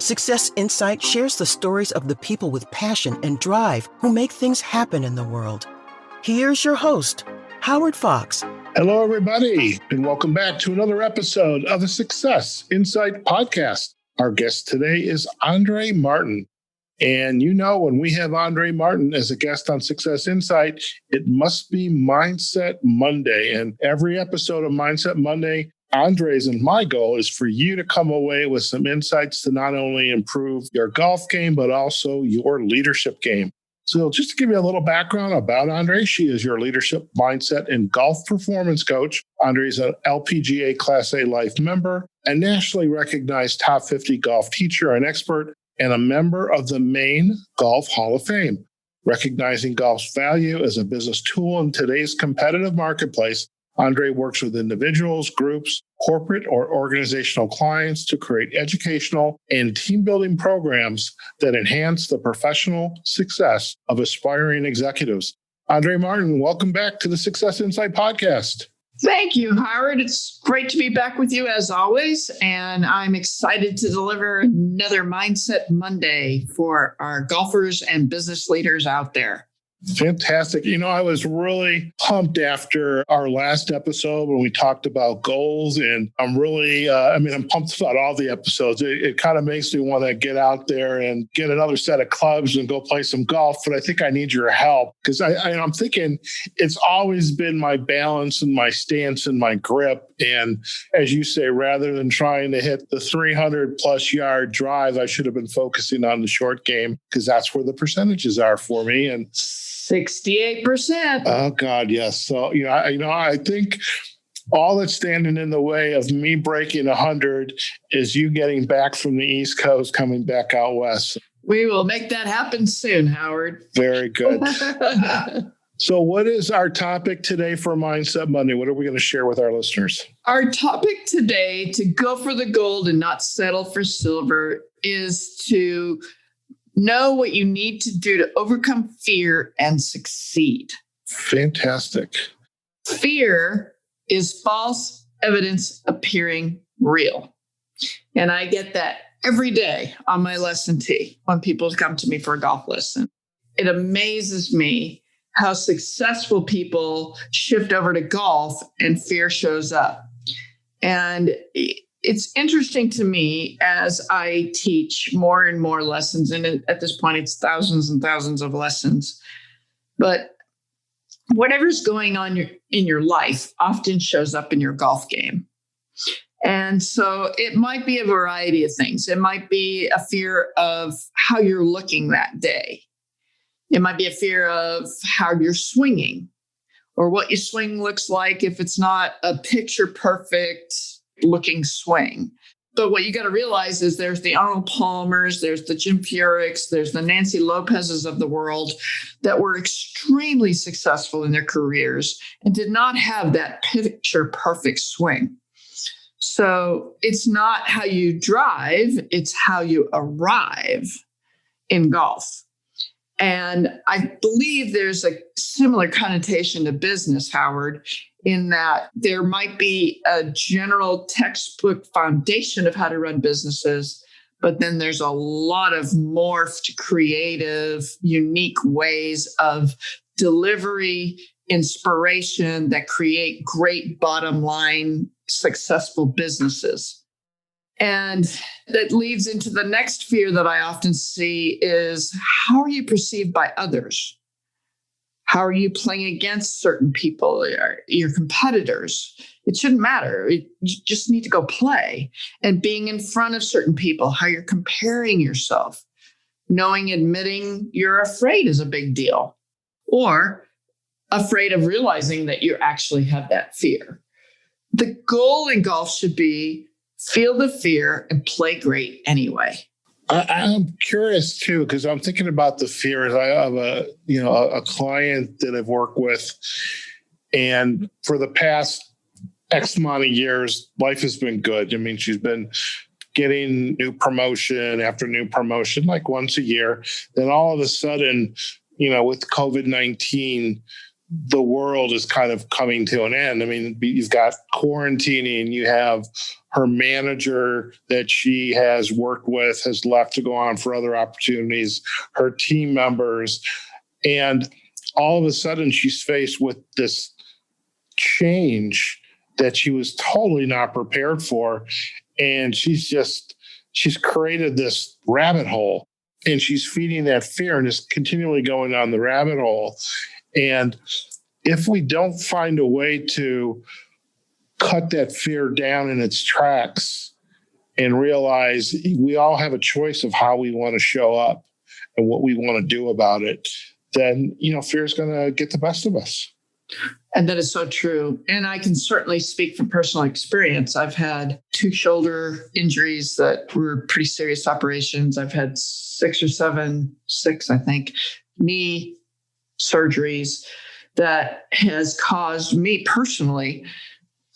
Success Insight shares the stories of the people with passion and drive who make things happen in the world. Here's your host, Howard Fox. Hello, everybody, and welcome back to another episode of the Success Insight podcast. Our guest today is Andrée Martin. And you know, when we have Andrée Martin as a guest on Success Insight, it must be Mindset Monday. And every episode of Mindset Monday, André's and my goal is for you to come away with some insights to not only improve your golf game, but also your leadership game. So just to give you a little background about Andrée, she is your leadership, mindset, and golf performance coach. Andrée is an LPGA Class A Life member, a nationally recognized top 50 golf teacher and expert, and a member of the Maine Golf Hall of Fame. Recognizing golf's value as a business tool in today's competitive marketplace, Andrée works with individuals, groups, corporate or organizational clients to create educational and team-building programs that enhance the professional success of aspiring executives. Andrée Martin, welcome back to the Success Insight podcast. Thank you, Howard. It's great to be back with you as always, and I'm excited to deliver another Mindset Monday for our golfers and business leaders out there. Fantastic. You know, I was really pumped after our last episode when we talked about goals, and I'm really, I'm pumped about all the episodes. It kind of makes me want to get out there and get another set of clubs and go play some golf, but I think I need your help because I'm thinking it's always been my balance and my stance and my grip. And as you say, rather than trying to hit the 300 plus yard drive, I should have been focusing on the short game because that's where the percentages are for me. And 68%. Oh God, yes. So, I think all that's standing in the way of me breaking 100 is you getting back from the East Coast, coming back out West. We will make that happen soon, Howard. Very good. So what is our topic today for Mindset Monday? What are we going to share with our listeners? Our topic today, to go for the gold and not settle for silver, is to know what you need to do to overcome fear and succeed. Fantastic. Fear is false evidence appearing real. And I get that every day on my lesson tee when people come to me for a golf lesson. It amazes me how successful people shift over to golf and fear shows up. And it's interesting to me as I teach more and more lessons, and at this point, it's thousands and thousands of lessons. But whatever's going on in your life often shows up in your golf game. And so it might be a variety of things. It might be a fear of how you're looking that day. It might be a fear of how you're swinging or what your swing looks like if it's not a picture perfect looking swing. But what you got to realize is there's the Arnold Palmers, there's the Jim Furyk's, there's the Nancy Lopez's of the world that were extremely successful in their careers and did not have that picture perfect swing. So it's not how you drive, it's how you arrive in golf. And I believe there's a similar connotation to business, Howard, in that there might be a general textbook foundation of how to run businesses, but then there's a lot of morphed, creative, unique ways of delivery, inspiration that create great bottom line, successful businesses. And that leads into the next fear that I often see is, how are you perceived by others? How are you playing against certain people, your competitors? It shouldn't matter. You just need to go play. And being in front of certain people, how you're comparing yourself, admitting you're afraid is a big deal, or afraid of realizing that you actually have that fear. The goal in golf should be feel the fear and play great anyway. I'm curious too, because I'm thinking about the fears. I have a client that I've worked with, and for the past X amount of years, life has been good. I mean, she's been getting new promotion after new promotion, like once a year. Then all of a sudden, with COVID-19, the world is kind of coming to an end. I mean, you've got quarantining, you have her manager that she has worked with has left to go on for other opportunities, her team members, and all of a sudden she's faced with this change that she was totally not prepared for. And she's created this rabbit hole, and she's feeding that fear and is continually going down the rabbit hole. And if we don't find a way to cut that fear down in its tracks and realize we all have a choice of how we want to show up and what we want to do about it, then, fear is going to get the best of us. And that is so true. And I can certainly speak from personal experience. I've had 2 shoulder injuries that were pretty serious operations. I've had 6, I think, knee surgeries that has caused me personally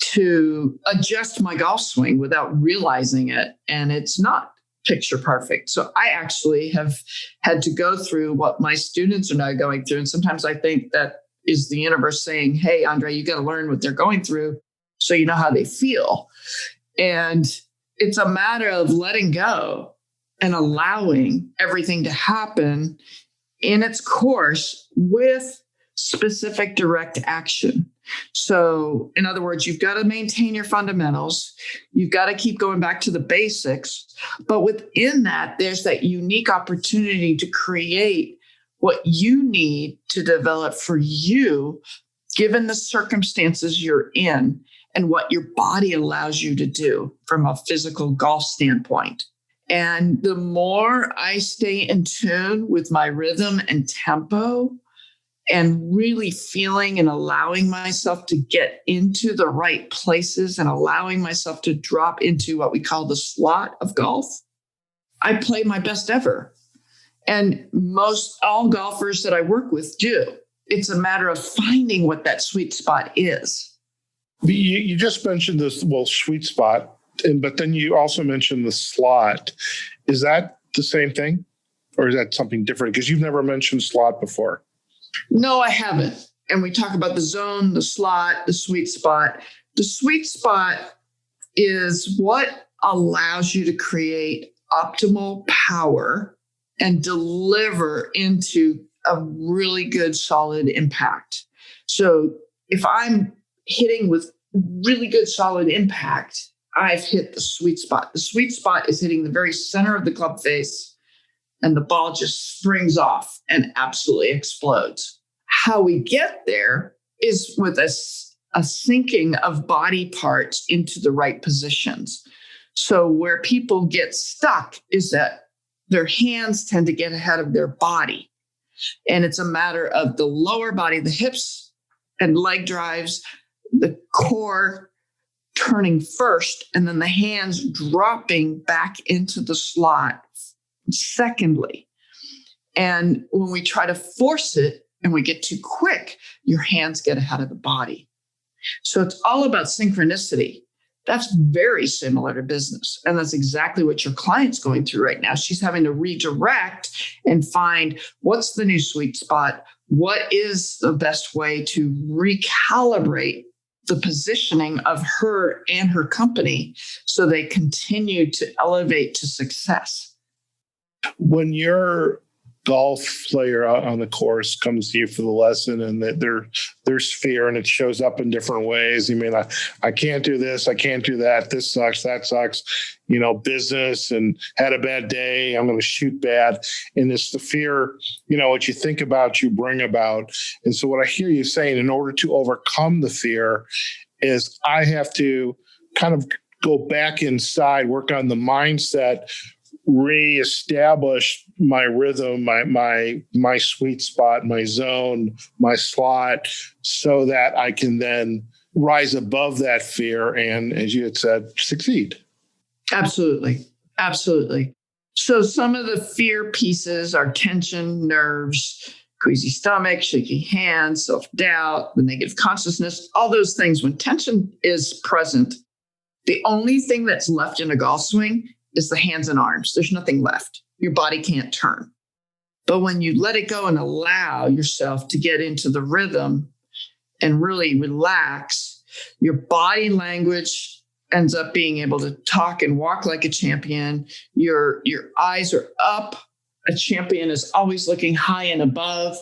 to adjust my golf swing without realizing it. And it's not picture perfect. So I actually have had to go through what my students are now going through. And sometimes I think that is the universe saying, hey, Andrée, you got to learn what they're going through so you know how they feel. And it's a matter of letting go and allowing everything to happen in its course with specific direct action. So in other words, you've got to maintain your fundamentals. You've got to keep going back to the basics. But within that, there's that unique opportunity to create what you need to develop for you, given the circumstances you're in and what your body allows you to do from a physical golf standpoint. And the more I stay in tune with my rhythm and tempo and really feeling and allowing myself to get into the right places and allowing myself to drop into what we call the slot of golf, I play my best ever. And most all golfers that I work with do. It's a matter of finding what that sweet spot is. You just mentioned this, sweet spot, but then you also mentioned the slot. Is that the same thing, or is that something different? Because you've never mentioned slot before. No, I haven't. And we talk about the zone, the slot, the sweet spot. The sweet spot is what allows you to create optimal power and deliver into a really good, solid impact. So if I'm hitting with really good, solid impact, I've hit the sweet spot. The sweet spot is hitting the very center of the club face, and the ball just springs off and absolutely explodes. How we get there is with a syncing of body parts into the right positions. So where people get stuck is that their hands tend to get ahead of their body. And it's a matter of the lower body, the hips and leg drives, the core turning first, and then the hands dropping back into the slot secondly. And when we try to force it and we get too quick, your hands get ahead of the body. So it's all about synchronicity. That's very similar to business. And that's exactly what your client's going through right now. She's having to redirect and find what's the new sweet spot? What is the best way to recalibrate the positioning of her and her company so they continue to elevate to success? When your golf player out on the course comes to you for the lesson and that there's fear and it shows up in different ways. You mean, I can't do this. I can't do that. This sucks. That sucks. Business and had a bad day. I'm going to shoot bad. And it's the fear, what you think about, you bring about. And so what I hear you saying, in order to overcome the fear, is I have to kind of go back inside, work on the mindset, reestablish my rhythm, my sweet spot, my zone, my slot, so that I can then rise above that fear and, as you had said, succeed. Absolutely. Absolutely. So some of the fear pieces are tension, nerves, queasy stomach, shaky hands, self-doubt, the negative consciousness, all those things. When tension is present, the only thing that's left in a golf swing is the hands and arms. There's nothing left. Your body can't turn. But when you let it go and allow yourself to get into the rhythm, and really relax, your body language ends up being able to talk and walk like a champion. Your eyes are up. A champion is always looking high and above.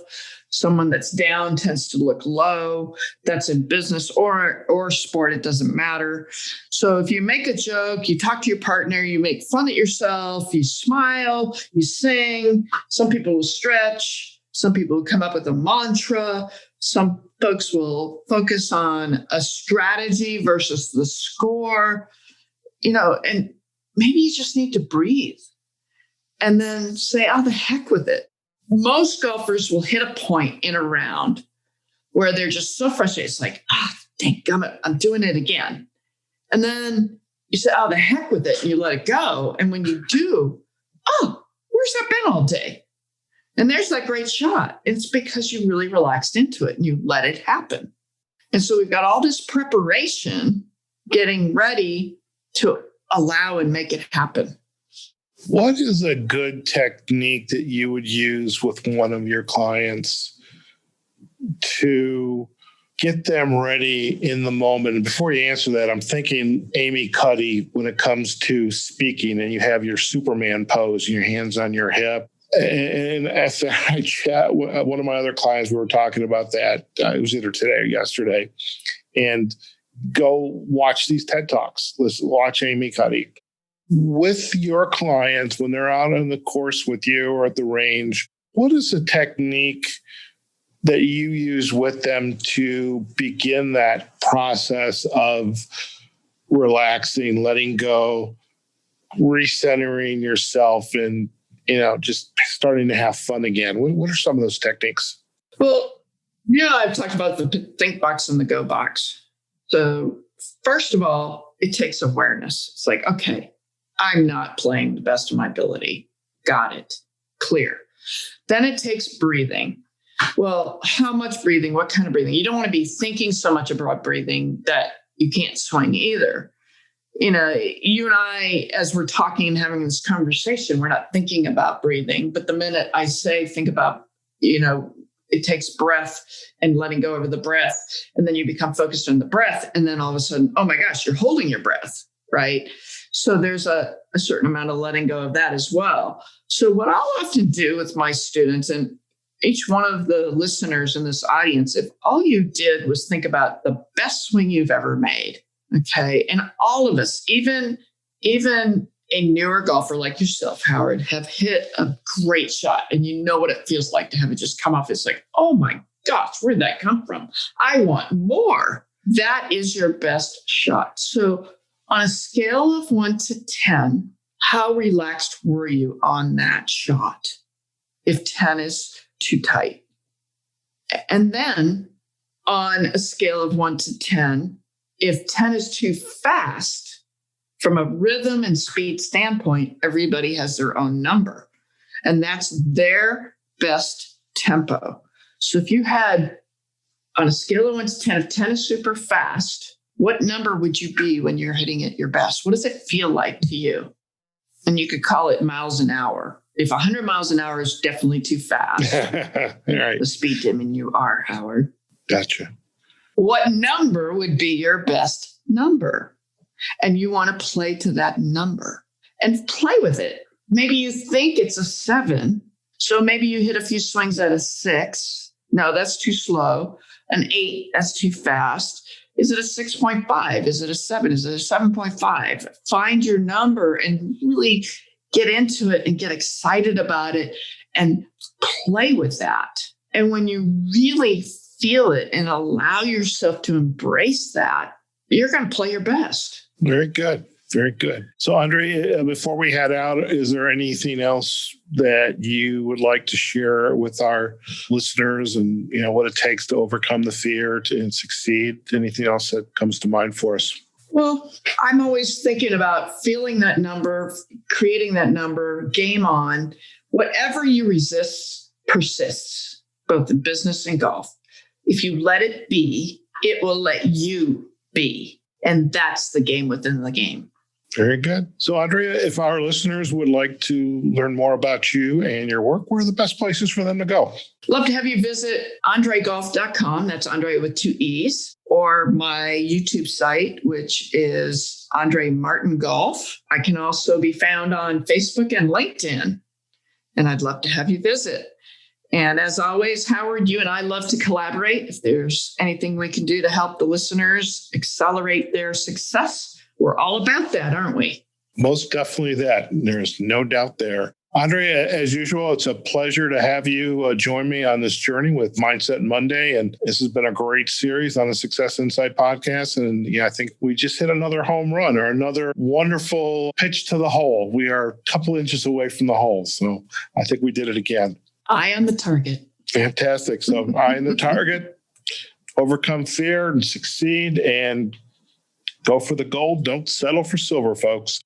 Someone that's down tends to look low. That's in business or sport. It doesn't matter. So if you make a joke, you talk to your partner, you make fun of yourself, you smile, you sing. Some people will stretch. Some people will come up with a mantra. Some folks will focus on a strategy versus the score, and maybe you just need to breathe and then say, oh, the heck with it. Most golfers will hit a point in a round where they're just so frustrated. It's like, dang gummit, I'm doing it again. And then you say, oh, the heck with it. And you let it go. And when you do, oh, where's that been all day? And there's that great shot. It's because you really relaxed into it and you let it happen. And so we've got all this preparation getting ready to allow and make it happen. What is a good technique that you would use with one of your clients to get them ready in the moment? And before you answer that, I'm thinking Amy Cuddy when it comes to speaking, and you have your Superman pose and your hands on your hip. And after I chat, one of my other clients, we were talking about that. It was either today or yesterday. And go watch these TED Talks. Watch Amy Cuddy. With your clients, when they're out on the course with you or at the range, what is the technique that you use with them to begin that process of relaxing, letting go, recentering yourself, and just starting to have fun again? What are some of those techniques? Well, I've talked about the think box and the go box. So first of all, it takes awareness. It's like, okay, I'm not playing the best of my ability. Got it. Clear. Then it takes breathing. Well, how much breathing? What kind of breathing? You don't want to be thinking so much about breathing that you can't swing either. You and I, as we're talking and having this conversation, we're not thinking about breathing. But the minute I say, think about, it takes breath and letting go of the breath. And then you become focused on the breath. And then all of a sudden, oh my gosh, you're holding your breath, right? So there's a certain amount of letting go of that as well. So what I'll often do with my students, and each one of the listeners in this audience, if all you did was think about the best swing you've ever made, okay, and all of us, even a newer golfer like yourself, Howard, have hit a great shot, and you know what it feels like to have it just come off. It's like, oh my gosh, where'd that come from? I want more. That is your best shot. So on a scale of 1 to 10, how relaxed were you on that shot? If 10 is too tight. And then on a scale of 1 to 10, if 10 is too fast, from a rhythm and speed standpoint, everybody has their own number. And that's their best tempo. So if you had, on a scale of 1 to 10, if 10 is super fast, what number would you be when you're hitting it your best? What does it feel like to you? And you could call it miles an hour. If 100 miles an hour is definitely too fast, right. The speed demon you are, Howard. Gotcha. What number would be your best number? And you want to play to that number and play with it. Maybe you think it's a 7. So maybe you hit a few swings at a 6. No, that's too slow. An 8, that's too fast. Is it a 6.5? Is it a 7? Is it a 7.5? Find your number and really get into it and get excited about it and play with that. And when you really feel it and allow yourself to embrace that, you're going to play your best. Very good. Very good. So, Andrée, before we head out, is there anything else that you would like to share with our listeners and, what it takes to overcome the fear and succeed? Anything else that comes to mind for us? Well, I'm always thinking about feeling that number, creating that number, game on. Whatever you resist persists, both in business and golf. If you let it be, it will let you be. And that's the game within the game. Very good. So, Andrea, if our listeners would like to learn more about you and your work, where are the best places for them to go? Love to have you visit andreegolf.com. That's Andrée with 2 E's. Or my YouTube site, which is Andrée Martin Golf. I can also be found on Facebook and LinkedIn. And I'd love to have you visit. And as always, Howard, you and I love to collaborate. If there's anything we can do to help the listeners accelerate their success, we're all about that, aren't we? Most definitely that. There's no doubt there. Andrea, as usual, it's a pleasure to have you join me on this journey with Mindset Monday. And this has been a great series on the Success Insight podcast. And I think we just hit another home run or another wonderful pitch to the hole. We are a couple inches away from the hole. So I think we did it again. Eye on the target. Fantastic. So eye on the target, overcome fear and succeed and go for the gold. Don't settle for silver, folks.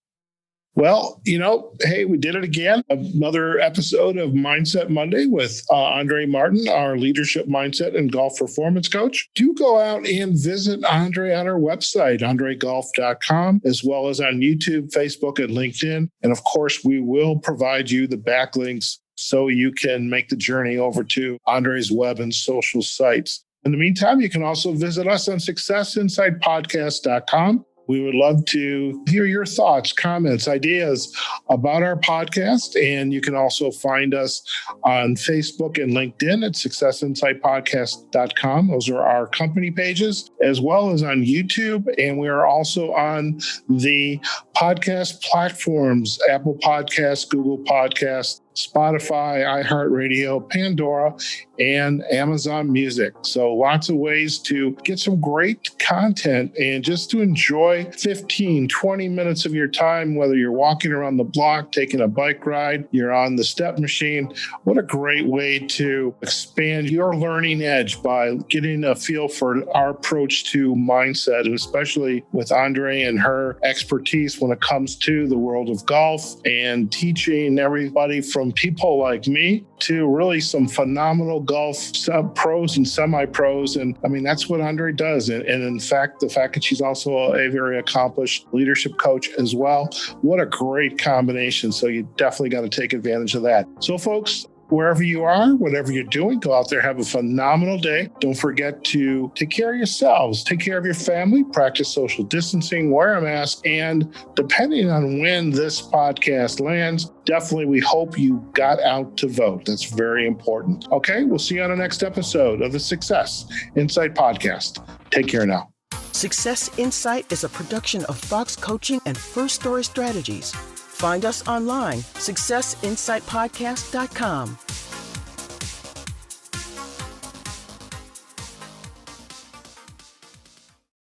Well, hey, we did it again. Another episode of Mindset Monday with Andrée Martin, our leadership mindset and golf performance coach. Do go out and visit Andrée on our website, andreegolf.com, as well as on YouTube, Facebook, and LinkedIn. And of course, we will provide you the backlinks so you can make the journey over to Andrée's web and social sites. In the meantime, you can also visit us on successinsightpodcast.com. We would love to hear your thoughts, comments, ideas about our podcast. And you can also find us on Facebook and LinkedIn at successinsightpodcast.com. Those are our company pages, as well as on YouTube. And we are also on the podcast platforms, Apple Podcasts, Google Podcasts, Spotify, iHeartRadio, Pandora, and Amazon Music. So lots of ways to get some great content and just to enjoy 15, 20 minutes of your time, whether you're walking around the block, taking a bike ride, you're on the step machine. What a great way to expand your learning edge by getting a feel for our approach to mindset, and especially with Andrée and her expertise when it comes to the world of golf and teaching everybody from people like me to really some phenomenal golf pros and semi-pros. And I mean, that's what Andrée does. And in fact, the fact that she's also a very accomplished leadership coach as well, what a great combination. So you definitely got to take advantage of that. So folks, wherever you are, whatever you're doing, go out there, have a phenomenal day. Don't forget to take care of yourselves, take care of your family, practice social distancing, wear a mask, and depending on when this podcast lands, definitely we hope you got out to vote. That's very important. Okay, we'll see you on the next episode of the Success Insight Podcast. Take care now. Success Insight is a production of Fox Coaching and First Story Strategies. Find us online, successinsightpodcast.com.